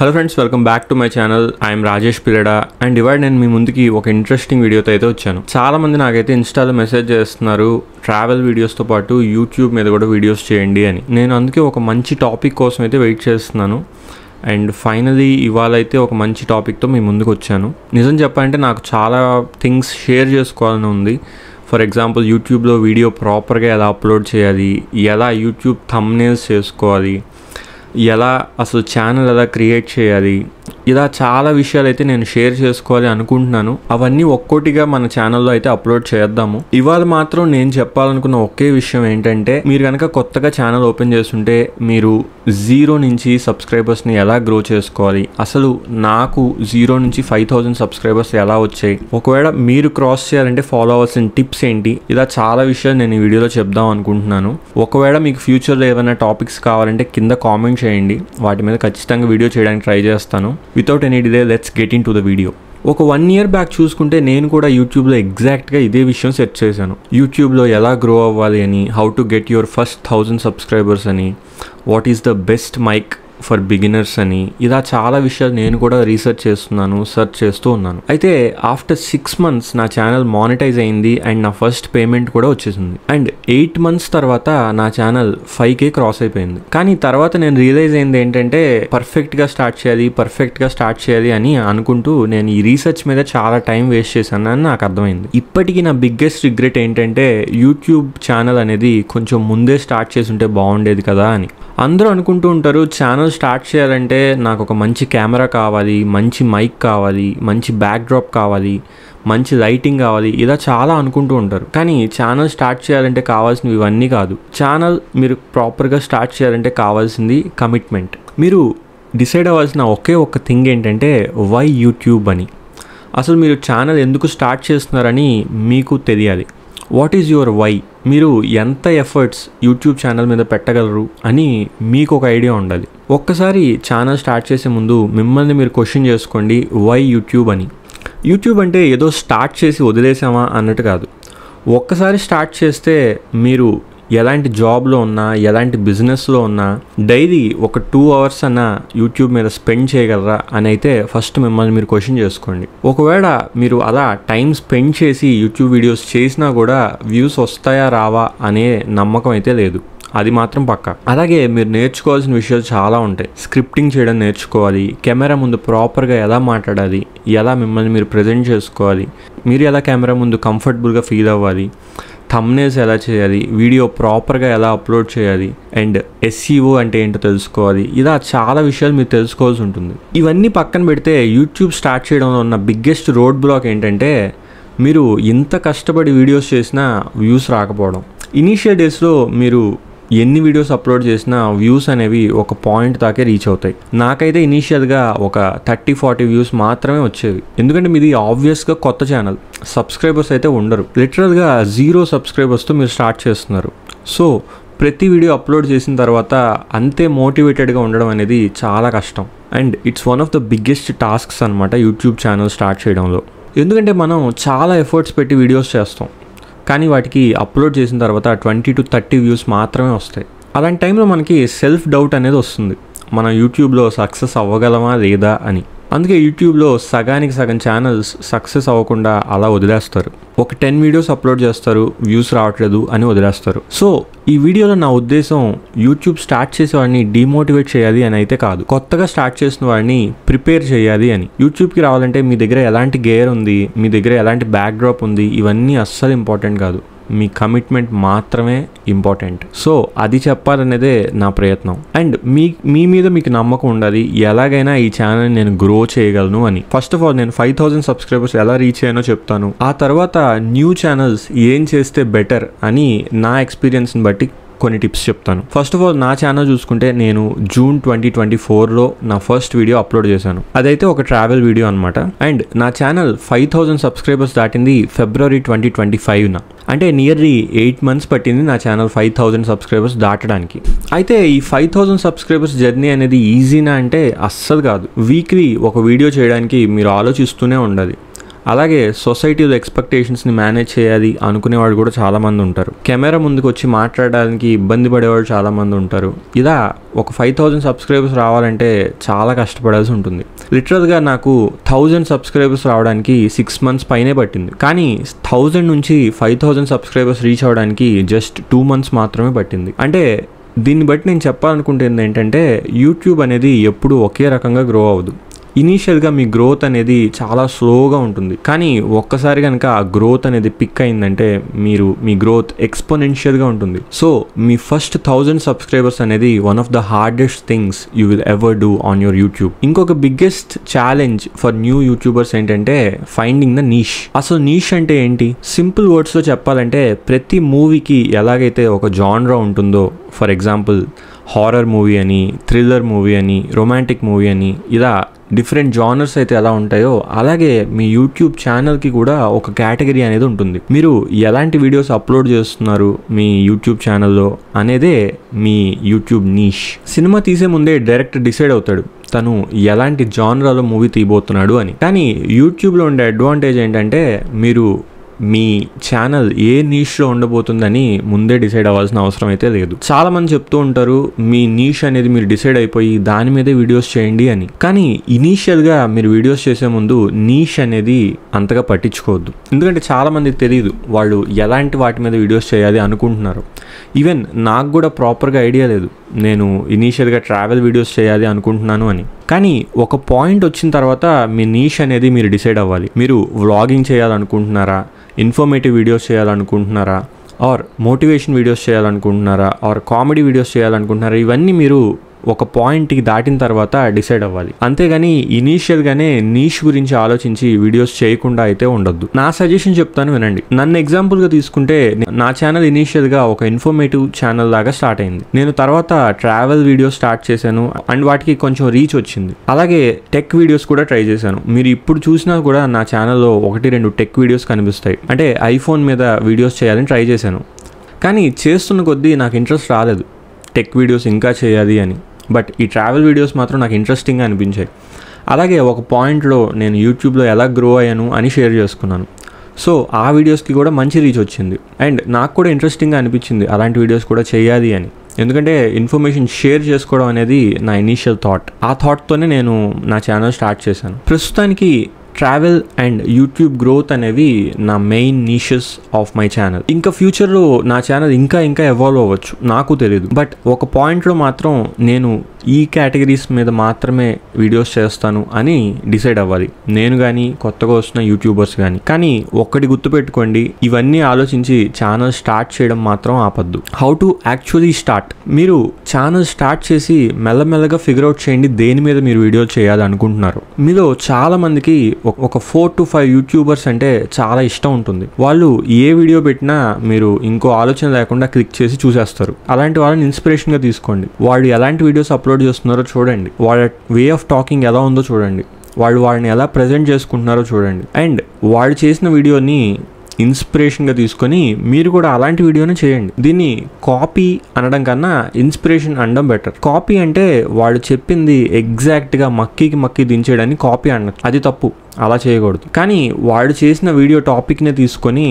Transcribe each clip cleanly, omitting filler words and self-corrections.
Hello friends, welcome back to my channel. I'm Rajesh Pillada and ఇవాళ నేను మీ ముందుకి ఒక ఇంట్రెస్టింగ్ వీడియోతో అయితే వచ్చాను. చాలా మంది నాకైతే ఇన్స్టాలో మెసేజ్ చేస్తున్నారు ట్రావెల్ వీడియోస్తో పాటు యూట్యూబ్ మీద కూడా వీడియోస్ చేయండి అని. నేను అందుకే ఒక మంచి టాపిక్ కోసం అయితే వెయిట్ చేస్తున్నాను అండ్ ఫైనలీ ఇవాళ అయితే ఒక మంచి టాపిక్తో మీ ముందుకు వచ్చాను. నిజం చెప్పాలంటే నాకు చాలా థింగ్స్ షేర్ చేసుకోవాలని ఉంది. ఫర్ ఎగ్జాంపుల్ యూట్యూబ్లో వీడియో ప్రాపర్గా ఎలా అప్లోడ్ చేయాలి, ఎలా యూట్యూబ్ థంబ్నెయిల్స్ చేసుకోవాలి, ఎలా అసలు ఛానల్ ఎలా క్రియేట్ చేయాలి, ఇలా చాలా విషయాలు అయితే నేను షేర్ చేసుకోవాలి అనుకుంటున్నాను. అవన్నీ ఒక్కోటిగా మన ఛానల్లో అయితే అప్లోడ్ చేద్దాము. ఇవాళ మాత్రం నేను చెప్పాలనుకున్న ఒకే విషయం ఏంటంటే, మీరు కనుక కొత్తగా ఛానల్ ఓపెన్ చేస్తుంటే మీరు 0 నుంచి సబ్స్క్రైబర్స్ని ఎలా గ్రో చేసుకోవాలి, అసలు నాకు 0 నుంచి 5000 సబ్స్క్రైబర్స్ ఎలా వచ్చాయి, ఒకవేళ మీరు క్రాస్ చేయాలంటే ఫాలో అవ్వాల్సిన టిప్స్ ఏంటి, ఇలా చాలా విషయాలు నేను ఈ వీడియోలో చెప్దాం అనుకుంటున్నాను. ఒకవేళ మీకు ఫ్యూచర్లో ఏమైనా టాపిక్స్ కావాలంటే కింద కామెంట్ చేయండి, వాటి మీద ఖచ్చితంగా వీడియో చేయడానికి ట్రై చేస్తాను. Without any delay let's get in to the video. ఒక 1 year బ్యాక్ చూసుకుంటే నేను కూడా యూట్యూబ్లో ఎగ్జాక్ట్గా ఇదే విషయం సెర్చ్ చేశాను. యూట్యూబ్లో ఎలా గ్రో అవ్వాలి అని, how to get your first 1000 subscribers అని, what is the best mic for beginners అని, ఇలా చాలా విషయాలు నేను కూడా రీసెర్చ్ చేస్తున్నాను, సెర్చ్ చేస్తూ ఉన్నాను. అయితే ఆఫ్టర్ 6 months నా ఛానల్ మానిటైజ్ అయింది అండ్ నా ఫస్ట్ పేమెంట్ కూడా వచ్చేసింది. అండ్ 8 months తర్వాత నా ఛానల్ 5K క్రాస్ అయిపోయింది. కానీ తర్వాత నేను రియలైజ్ అయింది ఏంటంటే, పర్ఫెక్ట్గా స్టార్ట్ చేయాలి అని అనుకుంటూ నేను ఈ రీసెర్చ్ మీద చాలా టైం వేస్ట్ చేశాను అని నాకు అర్థమైంది. ఇప్పటికీ నా బిగ్గెస్ట్ రిగ్రెట్ ఏంటంటే, యూట్యూబ్ ఛానల్ అనేది కొంచెం ముందే స్టార్ట్ చేసి ఉంటే బాగుండేది కదా అని. అందరూ అనుకుంటూ ఉంటారు ఛానల్ స్టార్ట్ చేయాలంటే నాకు ఒక మంచి కెమెరా కావాలి, మంచి మైక్ కావాలి, మంచి బ్యాక్ డ్రాప్ కావాలి, మంచి లైటింగ్ కావాలి, ఇలా చాలా అనుకుంటూ ఉంటారు. కానీ ఛానల్ స్టార్ట్ చేయాలంటే కావాల్సినవి ఇవన్నీ కాదు. ఛానల్ మీరు ప్రాపర్గా స్టార్ట్ చేయాలంటే కావాల్సింది కమిట్మెంట్. మీరు డిసైడ్ అవ్వాల్సిన ఒకే ఒక్క థింగ్ ఏంటంటే, వై యూట్యూబ్ అని. అసలు మీరు ఛానల్ ఎందుకు స్టార్ట్ చేస్తున్నారని మీకు తెలియాలి. What is your why? మీరు ఎంత ఎఫర్ట్స్ యూట్యూబ్ ఛానల్ మీద పెట్టగలరు అని మీకు ఒక ఐడియా ఉండాలి. ఒక్కసారి ఛానల్ స్టార్ట్ చేసే ముందు మిమ్మల్ని మీరు క్వశ్చన్ చేసుకోండి, వై యూట్యూబ్ అని. యూట్యూబ్ అంటే ఏదో స్టార్ట్ చేసి వదిలేసామా అన్నట్టు కాదు. ఒక్కసారి స్టార్ట్ చేస్తే మీరు ఎలాంటి జాబ్లో ఉన్నా, ఎలాంటి బిజినెస్లో ఉన్నా డైలీ ఒక 2 hours అన్నా యూట్యూబ్ మీద స్పెండ్ చేయగలరా అని అయితే ఫస్ట్ మిమ్మల్ని మీరు క్వశ్చన్ చేసుకోండి. ఒకవేళ మీరు అలా టైం స్పెండ్ చేసి యూట్యూబ్ వీడియోస్ చేసినా కూడా వ్యూస్ వస్తాయా రావా అనే నమ్మకం అయితే లేదు, అది మాత్రం పక్కా. అలాగే మీరు నేర్చుకోవాల్సిన విషయాలు చాలా ఉంటాయి. స్క్రిప్టింగ్ చేయడం నేర్చుకోవాలి, కెమెరా ముందు ప్రాపర్గా ఎలా మాట్లాడాలి, ఎలా మిమ్మల్ని మీరు ప్రజెంట్ చేసుకోవాలి, మీరు ఎలా కెమెరా ముందు కంఫర్టబుల్గా ఫీల్ అవ్వాలి, థంబ్నెయిల్స్ ఎలా చేయాలి, వీడియో ప్రాపర్గా ఎలా అప్లోడ్ చేయాలి, అండ్ SEO అంటే ఏంటో తెలుసుకోవాలి. ఇలా చాలా విషయాలు మీరు తెలుసుకోవాల్సి ఉంటుంది. ఇవన్నీ పక్కన పెడితే యూట్యూబ్ స్టార్ట్ చేయడంలో ఉన్న బిగ్గెస్ట్ రోడ్ బ్లాక్ ఏంటంటే, మీరు ఇంత కష్టపడి వీడియోస్ చేసినా వ్యూస్ రాకపోవడం. ఇనీషియల్ డేస్లో మీరు ఎన్ని వీడియోస్ అప్లోడ్ చేసినా వ్యూస్ అనేవి ఒక పాయింట్ దాకే రీచ్ అవుతాయి. నాకైతే ఇనీషియల్గా ఒక 30-40 వ్యూస్ మాత్రమే వచ్చేవి. ఎందుకంటే మీది ఆబ్వియస్గా కొత్త ఛానల్, సబ్స్క్రైబర్స్ అయితే ఉండరు. లిటరల్గా 0 సబ్స్క్రైబర్స్తో మీరు స్టార్ట్ చేస్తున్నారు. సో ప్రతి వీడియో అప్లోడ్ చేసిన తర్వాత అంతే మోటివేటెడ్గా ఉండడం అనేది చాలా కష్టం. And it's one of the biggest tasks అనమాట యూట్యూబ్ ఛానల్ స్టార్ట్ చేయడంలో. ఎందుకంటే మనం చాలా ఎఫర్ట్స్ పెట్టి వీడియోస్ చేస్తాం, కానీ వాటికి అప్లోడ్ చేసిన తర్వాత 20-30 వ్యూస్ మాత్రమే వస్తాయి. అలాంటి టైంలో మనకి సెల్ఫ్ డౌట్ అనేది వస్తుంది, మనం యూట్యూబ్లో సక్సెస్ అవ్వగలమా లేదా అని. అందుకే యూట్యూబ్లో సగానికి సగం ఛానల్స్ సక్సెస్ అవ్వకుండా అలా వదిలేస్తారు. ఒక 10 వీడియోస్ అప్లోడ్ చేస్తారు, వ్యూస్ రావట్లేదు అని వదిలేస్తారు. సో ఈ వీడియోలో నా ఉద్దేశం యూట్యూబ్ స్టార్ట్ చేసే వాడిని డిమోటివేట్ చేయాలి అని అయితే కాదు, కొత్తగా స్టార్ట్ చేసిన వాడిని ప్రిపేర్ చేయాలి అని. యూట్యూబ్కి రావాలంటే మీ దగ్గర ఎలాంటి గేర్ ఉంది, మీ దగ్గర ఎలాంటి బ్యాక్ డ్రాప్ ఉంది, ఇవన్నీ అస్సలు ఇంపార్టెంట్ కాదు. మీ కమిట్మెంట్ మాత్రమే ఇంపార్టెంట్. సో అది చెప్పాలనేదే నా ప్రయత్నం. అండ్ మీ మీద మీకు నమ్మకం ఉండాలి, ఎలాగైనా ఈ ఛానల్ని నేను గ్రో చేయగలను అని. ఫస్ట్ ఆఫ్ ఆల్ నేను 5000 సబ్స్క్రైబర్స్ ఎలా రీచ్ అయ్యానో చెప్తాను. ఆ తర్వాత న్యూ ఛానల్స్ ఏం చేస్తే బెటర్ అని నా ఎక్స్పీరియన్స్ని బట్టి కొన్ని టిప్స్ చెప్తాను. ఫస్ట్ ఆఫ్ ఆల్ నా ఛానల్ చూసుకుంటే నేను June 2024లో నా ఫస్ట్ వీడియో అప్లోడ్ చేశాను. అదైతే ఒక ట్రావెల్ వీడియో అనమాట. అండ్ నా ఛానల్ 5000 సబ్స్క్రైబర్స్ దాటింది February 2025న. అంటే నియర్లీ 8 months పట్టింది నా ఛానల్ 5000 సబ్స్క్రైబర్స్ దాటడానికి. అయితే ఈ 5000 సబ్స్క్రైబర్స్ జర్నీ అనేది ఈజీనా అంటే అస్సలు కాదు. వీక్లీ ఒక వీడియో చేయడానికి మీరు ఆలోచిస్తూనే ఉండాలి. అలాగే సొసైటీలో ఎక్స్పెక్టేషన్స్ని మేనేజ్ చేయాలి అనుకునేవాడు కూడా చాలామంది ఉంటారు. కెమెరా ముందుకు వచ్చి మాట్లాడడానికి ఇబ్బంది పడేవాడు చాలామంది ఉంటారు. ఇలా ఒక 5000 సబ్స్క్రైబర్స్ రావాలంటే చాలా కష్టపడాల్సి ఉంటుంది. లిటరల్గా నాకు 1000 సబ్స్క్రైబర్స్ రావడానికి 6 months పైనే పట్టింది. కానీ 1000 నుంచి 5000 సబ్స్క్రైబర్స్ రీచ్ అవ్వడానికి జస్ట్ 2 months మాత్రమే పట్టింది. అంటే దీన్ని బట్టి నేను చెప్పాలనుకుంటుంది ఏంటంటే యూట్యూబ్ అనేది ఎప్పుడూ ఒకే రకంగా గ్రో అవ్వదు. ఇనీషియల్గా మీ గ్రోత్ అనేది చాలా స్లోగా ఉంటుంది. కానీ ఒక్కసారి కనుక ఆ గ్రోత్ అనేది పిక్ అయిందంటే మీ గ్రోత్ ఎక్స్పోనెన్షియల్గా ఉంటుంది. సో మీ ఫస్ట్ 1000 సబ్స్క్రైబర్స్ అనేది one of the hardest things you will ever do on your YouTube. ఇంకొక biggest challenge for new YouTubers ఏంటంటే ఫైండింగ్ ద నీష్. అసలు నీష్ అంటే ఏంటి? సింపుల్ వర్డ్స్లో చెప్పాలంటే ప్రతి మూవీకి ఎలాగైతే ఒక జానరా ఉంటుందో, ఫర్ ఎగ్జాంపుల్ హారర్ మూవీ అని, థ్రిల్లర్ మూవీ అని, రొమాంటిక్ మూవీ అని, ఇలా డిఫరెంట్ జానర్స్ అయితే ఎలా ఉంటాయో అలాగే మీ యూట్యూబ్ ఛానల్కి కూడా ఒక కేటగిరీ అనేది ఉంటుంది. మీరు ఎలాంటి వీడియోస్ అప్లోడ్ చేస్తున్నారు మీ యూట్యూబ్ ఛానల్లో అనేదే మీ యూట్యూబ్ నీష్. సినిమా తీసే ముందే డైరెక్టర్ డిసైడ్ అవుతాడు తను ఎలాంటి జానరాలో మూవీ తీయబోతున్నాడు అని. కానీ యూట్యూబ్లో ఉండే అడ్వాంటేజ్ ఏంటంటే మీరు మీ ఛానల్ ఏ నీష్లో ఉండబోతుందని ముందే డిసైడ్ అవ్వాల్సిన అవసరం అయితే లేదు. చాలా మంది చెప్తూ ఉంటారు మీ నీష్ అనేది మీరు డిసైడ్ అయిపోయి దాని మీదే వీడియోస్ చేయండి అని. కానీ ఇనీషియల్గా మీరు వీడియోస్ చేసే ముందు నీష్ అనేది అంతగా పట్టించుకోవద్దు. ఎందుకంటే చాలా మందికి తెలియదు వాళ్ళు ఎలాంటి వాటి మీద వీడియోస్ చేయాలి అనుకుంటున్నారు. ఈవెన్ నాకు కూడా ప్రాపర్గా ఐడియా లేదు నేను ఇనీషియల్గా ట్రావెల్ వీడియోస్ చేయాలి అనుకుంటున్నాను అని. కానీ ఒక పాయింట్ వచ్చిన తర్వాత మీ నీష్ అనేది మీరు డిసైడ్ అవ్వాలి. మీరు వ్లాగింగ్ చేయాలనుకుంటున్నారా, ఇన్ఫర్మేటివ్ వీడియోస్ చేయాలనుకుంటున్నారా, ఆర్ మోటివేషన్ వీడియోస్ చేయాలనుకుంటున్నారా, ఆర్ కామెడీ వీడియోస్ చేయాలనుకుంటున్నారా, ఇవన్నీ మీరు ఒక పాయింట్కి దాటిన తర్వాత డిసైడ్ అవ్వాలి. అంతేగాని ఇనీషియల్గానే నీష్ గురించి ఆలోచించి వీడియోస్ చేయకుండా అయితే ఉండొద్దు. నా సజెషన్ చెప్తాను వినండి. నన్ను ఎగ్జాంపుల్గా తీసుకుంటే నా ఛానల్ ఇనీషియల్గా ఒక ఇన్ఫర్మేటివ్ ఛానల్ లాగా స్టార్ట్ అయింది. నేను తర్వాత ట్రావెల్ వీడియోస్ స్టార్ట్ చేశాను అండ్ వాటికి కొంచెం రీచ్ వచ్చింది. అలాగే టెక్ వీడియోస్ కూడా ట్రై చేశాను. మీరు ఇప్పుడు చూసినా కూడా నా ఛానల్లో 1-2 టెక్ వీడియోస్ కనిపిస్తాయి. అంటే ఐఫోన్ మీద వీడియోస్ చేయాలని ట్రై చేశాను. కానీ చేస్తున్న కొద్దీ నాకు ఇంట్రెస్ట్ రాలేదు టెక్ వీడియోస్ ఇంకా చేయాలి అని. బట్ ఈ ట్రావెల్ వీడియోస్ మాత్రం నాకు ఇంట్రెస్టింగ్గా అనిపించాయి. అలాగే ఒక పాయింట్లో నేను యూట్యూబ్లో ఎలా గ్రో అయ్యాను అని షేర్ చేసుకున్నాను. సో ఆ వీడియోస్కి కూడా మంచి రీచ్ వచ్చింది అండ్ నాకు కూడా ఇంట్రెస్టింగ్గా అనిపించింది అలాంటి వీడియోస్ కూడా చేయాలి అని. ఎందుకంటే ఇన్ఫర్మేషన్ షేర్ చేసుకోవడం అనేది నా ఇనీషియల్ థాట్. ఆ థాట్తోనే నేను నా ఛానల్ స్టార్ట్ చేశాను. ప్రస్తుతానికి ట్రావెల్ అండ్ యూట్యూబ్ గ్రోత్ అనేవి నా మెయిన్ నీషెస్ ఆఫ్ మై ఛానల్. ఇంకా ఫ్యూచర్లో నా ఛానల్ ఇంకా ఎవాల్వ్ అవ్వచ్చు, నాకు తెలియదు. బట్ ఒక పాయింట్లో మాత్రం నేను ఈ కేటగిరీస్ మీద మాత్రమే వీడియోస్ చేస్తాను అని డిసైడ్ అవ్వాలి, నేను కానీ కొత్తగా వస్తున్న యూట్యూబర్స్ కానీ. కానీ ఒక్కటి గుర్తుపెట్టుకోండి, ఇవన్నీ ఆలోచించి ఛానల్ స్టార్ట్ చేయడం మాత్రం ఆపద్దు. How to actually start. మీరు ఛానల్ స్టార్ట్ చేసి మెల్లమెల్లగా ఫిగర్ అవుట్ చేయండి దేని మీద మీరు వీడియోలు చేయాలి అనుకుంటున్నారు. మీలో చాలా మందికి ఒక 4 to 5 యూట్యూబర్స్ అంటే చాలా ఇష్టం ఉంటుంది. వాళ్ళు ఏ వీడియో పెట్టినా మీరు ఇంకో ఆలోచన లేకుండా క్లిక్ చేసి చూసేస్తారు. అలాంటి వాళ్ళని ఇన్స్పిరేషన్గా తీసుకోండి. వాళ్ళు ఎలాంటి వీడియోస్ అప్లోడ్ చేస్తున్నారో చూడండి, వాళ్ళ వే ఆఫ్ టాకింగ్ ఎలా ఉందో చూడండి, వాళ్ళని ఎలా ప్రజెంట్ చేసుకుంటున్నారో చూడండి. అండ్ వాళ్ళు చేసిన వీడియోని ఇన్స్పిరేషన్గా తీసుకొని మీరు కూడా అలాంటి వీడియోనే చేయండి. దీన్ని కాపీ అనడం కన్నా ఇన్స్పిరేషన్ అనడం బెటర్. కాపీ అంటే వాళ్ళు చెప్పింది ఎగ్జాక్ట్గా మక్కి దించేయడానికి కాపీ అనొచ్చు, అది తప్పు, అలా చేయకూడదు. కానీ వాడు చేసిన వీడియో టాపిక్నే తీసుకొని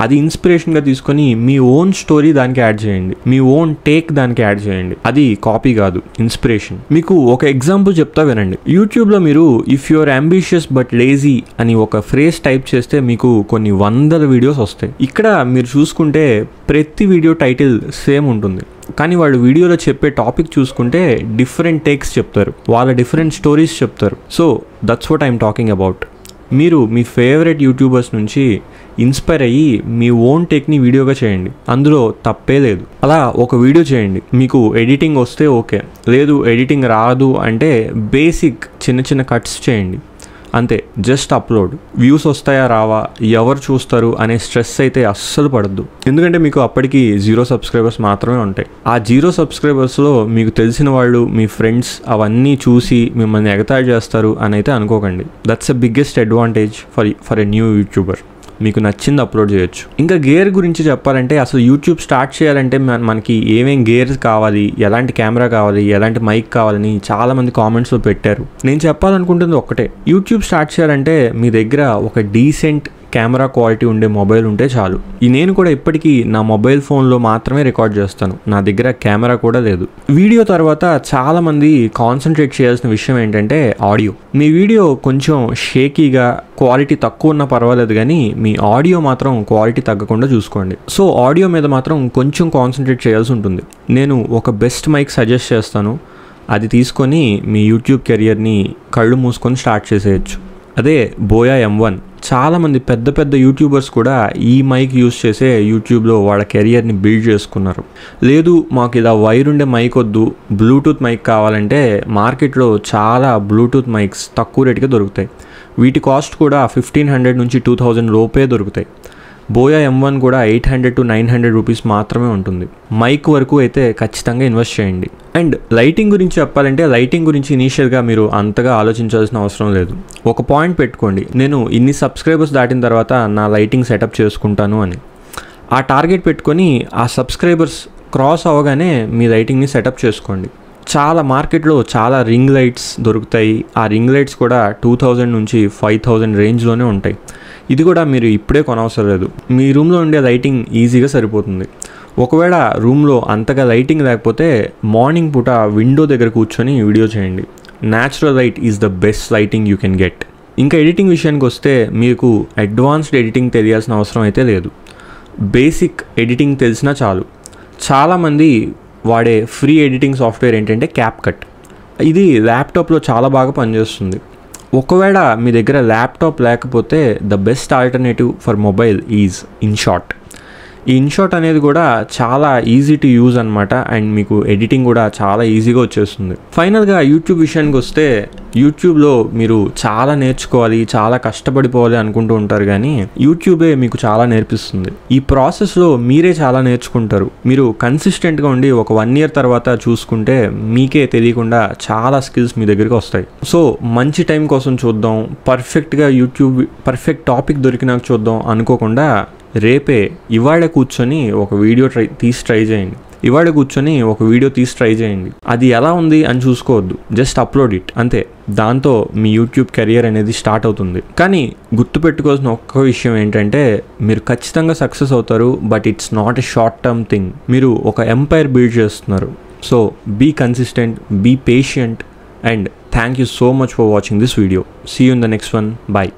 అది ఇన్స్పిరేషన్గా తీసుకొని మీ ఓన్ స్టోరీ దానికి యాడ్ చేయండి, మీ ఓన్ టేక్ దానికి యాడ్ చేయండి. అది కాపీ కాదు, ఇన్స్పిరేషన్. మీకు ఒక ఎగ్జాంపుల్ చెప్తా వినండి. యూట్యూబ్లో మీరు if your ambitious but lazy అని ఒక ఫ్రేజ్ టైప్ చేస్తే మీకు కొన్ని 100 వీడియోస్ వస్తాయి. ఇక్కడ మీరు చూసుకుంటే ప్రతి వీడియో టైటిల్ సేమ్ ఉంటుంది, కానీ వాళ్ళు వీడియోలో చెప్పే టాపిక్ చూసుకుంటే డిఫరెంట్ టేక్స్ చెప్తారు, వాళ్ళ డిఫరెంట్ స్టోరీస్ చెప్తారు. So that's what I'm talking about. మీరు మీ ఫేవరెట్ యూట్యూబర్స్ నుంచి ఇన్స్పైర్ అయ్యి మీ ఓన్ టెక్ని వీడియోగా చేయండి, అందులో తప్పే లేదు. అలా ఒక వీడియో చేయండి. మీకు ఎడిటింగ్ వస్తే ఓకే, లేదు ఎడిటింగ్ రాదు అంటే బేసిక్ చిన్న కట్స్ చేయండి, అంతే. Just upload. వ్యూస్ వస్తాయా రావా, ఎవరు చూస్తారు అనే స్ట్రెస్ అయితే అస్సలు పడద్దు. ఎందుకంటే మీకు అప్పటికి 0 సబ్స్క్రైబర్స్ మాత్రమే ఉంటాయి. ఆ 0 సబ్స్క్రైబర్స్లో మీకు తెలిసిన వాళ్ళు, మీ ఫ్రెండ్స్ అవన్నీ చూసి మిమ్మల్ని ఎగతాళి చేస్తారు అని అయితే అనుకోకండి. That's a biggest advantage for a new YouTuber. మీకు నచ్చింది అప్లోడ్ చేయొచ్చు. ఇంకా గేర్ గురించి చెప్పాలంటే అసలు యూట్యూబ్ స్టార్ట్ చేయాలంటే మనకి ఏమేం గేర్స్ కావాలి, ఎలాంటి కెమెరా కావాలి, ఎలాంటి మైక్ కావాలని చాలామంది కామెంట్స్లో పెట్టారు. నేను చెప్పాలనుకుంటుంది ఒక్కటే, యూట్యూబ్ స్టార్ట్ చేయాలంటే మీ దగ్గర ఒక డీసెంట్ కెమెరా క్వాలిటీ ఉండే మొబైల్ ఉంటే చాలు. నేను కూడా ఇప్పటికీ నా మొబైల్ ఫోన్లో మాత్రమే రికార్డ్ చేస్తాను, నా దగ్గర కెమెరా కూడా లేదు. వీడియో తర్వాత చాలామంది కాన్సన్ట్రేట్ చేయాల్సిన విషయం ఏంటంటే ఆడియో. మీ వీడియో కొంచెం షేకీగా క్వాలిటీ తక్కువ ఉన్నా పర్వాలేదు, కానీ మీ ఆడియో మాత్రం క్వాలిటీ తగ్గకుండా చూసుకోండి. సో ఆడియో మీద మాత్రం కొంచెం కాన్సన్ట్రేట్ చేయాల్సి ఉంటుంది. నేను ఒక బెస్ట్ మైక్ సజెస్ట్ చేస్తాను, అది తీసుకొని మీ యూట్యూబ్ కెరియర్ని కళ్ళు మూసుకొని స్టార్ట్ చేసేయచ్చు. అదే బోయా M1. చాలామంది పెద్ద పెద్ద యూట్యూబర్స్ కూడా ఈ మైక్ యూస్ చేసే యూట్యూబ్లో వాళ్ళ కెరియర్ని బిల్డ్ చేసుకున్నారు. లేదు మాకు ఇలా వైర్ ఉండే మైక్ వద్దు, బ్లూటూత్ మైక్ కావాలంటే మార్కెట్లో చాలా బ్లూటూత్ మైక్స్ తక్కువ రేటుగా దొరుకుతాయి. వీటి కాస్ట్ కూడా 1500 నుంచి 2000 లోపే దొరుకుతాయి. బోయా M1 కూడా 800 to 900 రూపీస్ మాత్రమే ఉంటుంది. మైక్ వరకు అయితే ఖచ్చితంగా ఇన్వెస్ట్ చేయండి. అండ్ లైటింగ్ గురించి చెప్పాలంటే లైటింగ్ గురించి ఇనీషియల్గా మీరు అంతగా ఆలోచించాల్సిన అవసరం లేదు. ఒక పాయింట్ పెట్టుకోండి, నేను ఇన్ని సబ్స్క్రైబర్స్ దాటిన తర్వాత నా లైటింగ్ సెటప్ చేసుకుంటాను అని. ఆ టార్గెట్ పెట్టుకొని ఆ సబ్స్క్రైబర్స్ క్రాస్ అవ్వగానే మీ లైటింగ్ని సెటప్ చేసుకోండి. చాలా మార్కెట్లో చాలా రింగ్ లైట్స్ దొరుకుతాయి. ఆ రింగ్ లైట్స్ కూడా 2000 నుంచి 5000 రేంజ్లోనే ఉంటాయి. ఇది కూడా మీరు ఇప్పుడే కొనవసరం లేదు, మీ రూమ్లో ఉండే లైటింగ్ ఈజీగా సరిపోతుంది. ఒకవేళ రూమ్లో అంతగా లైటింగ్ లేకపోతే మార్నింగ్ పూట విండో దగ్గర కూర్చొని వీడియో చేయండి. Natural light is the best lighting you can get. ఇంకా ఎడిటింగ్ విషయానికి వస్తే మీకు అడ్వాన్స్డ్ ఎడిటింగ్ తెలియాల్సిన అవసరం అయితే లేదు, బేసిక్ ఎడిటింగ్ తెలిసినా చాలు. చాలామంది వాడే ఫ్రీ ఎడిటింగ్ సాఫ్ట్వేర్ ఏంటంటే CapCut. ఇది ల్యాప్టాప్లో చాలా బాగా పనిచేస్తుంది. ఒకవేళ మీ దగ్గర ల్యాప్టాప్ లేకపోతే the best alternative for mobile is InShot. ఈ InShot అనేది కూడా చాలా ఈజీ టు యూజ్ అనమాట. అండ్ మీకు ఎడిటింగ్ కూడా చాలా ఈజీగా వచ్చేస్తుంది. ఫైనల్గా యూట్యూబ్ విషయానికి వస్తే యూట్యూబ్లో మీరు చాలా నేర్చుకోవాలి, చాలా కష్టపడిపోవాలి అనుకుంటూ ఉంటారు, కానీ యూట్యూబే మీకు చాలా నేర్పిస్తుంది. ఈ ప్రాసెస్లో మీరే చాలా నేర్చుకుంటారు. మీరు కన్సిస్టెంట్గా ఉండి ఒక 1 year తర్వాత చూసుకుంటే మీకే తెలియకుండా చాలా స్కిల్స్ మీ దగ్గరికి వస్తాయి. సో మంచి టైం కోసం చూద్దాం, పర్ఫెక్ట్గా యూట్యూబ్ పర్ఫెక్ట్ టాపిక్ దొరికినాక చూద్దాం అనుకోకుండా రేపే ఇవాళ కూర్చొని ఒక వీడియో తీసి ట్రై చేయండి. అది ఎలా ఉంది అని చూసుకోవద్దు, జస్ట్ అప్లోడ్ ఇట్ అంతే. దాంతో మీ యూట్యూబ్ కెరియర్ అనేది స్టార్ట్ అవుతుంది. కానీ గుర్తుపెట్టుకోవాల్సిన ఒక్క విషయం ఏంటంటే మీరు ఖచ్చితంగా సక్సెస్ అవుతారు, but it's not a short term thing. మీరు ఒక ఎంపైర్ బిల్డ్ చేస్తున్నారు. So be consistent, be patient, and thank you so much for watching this video. See you in the next one. Bye.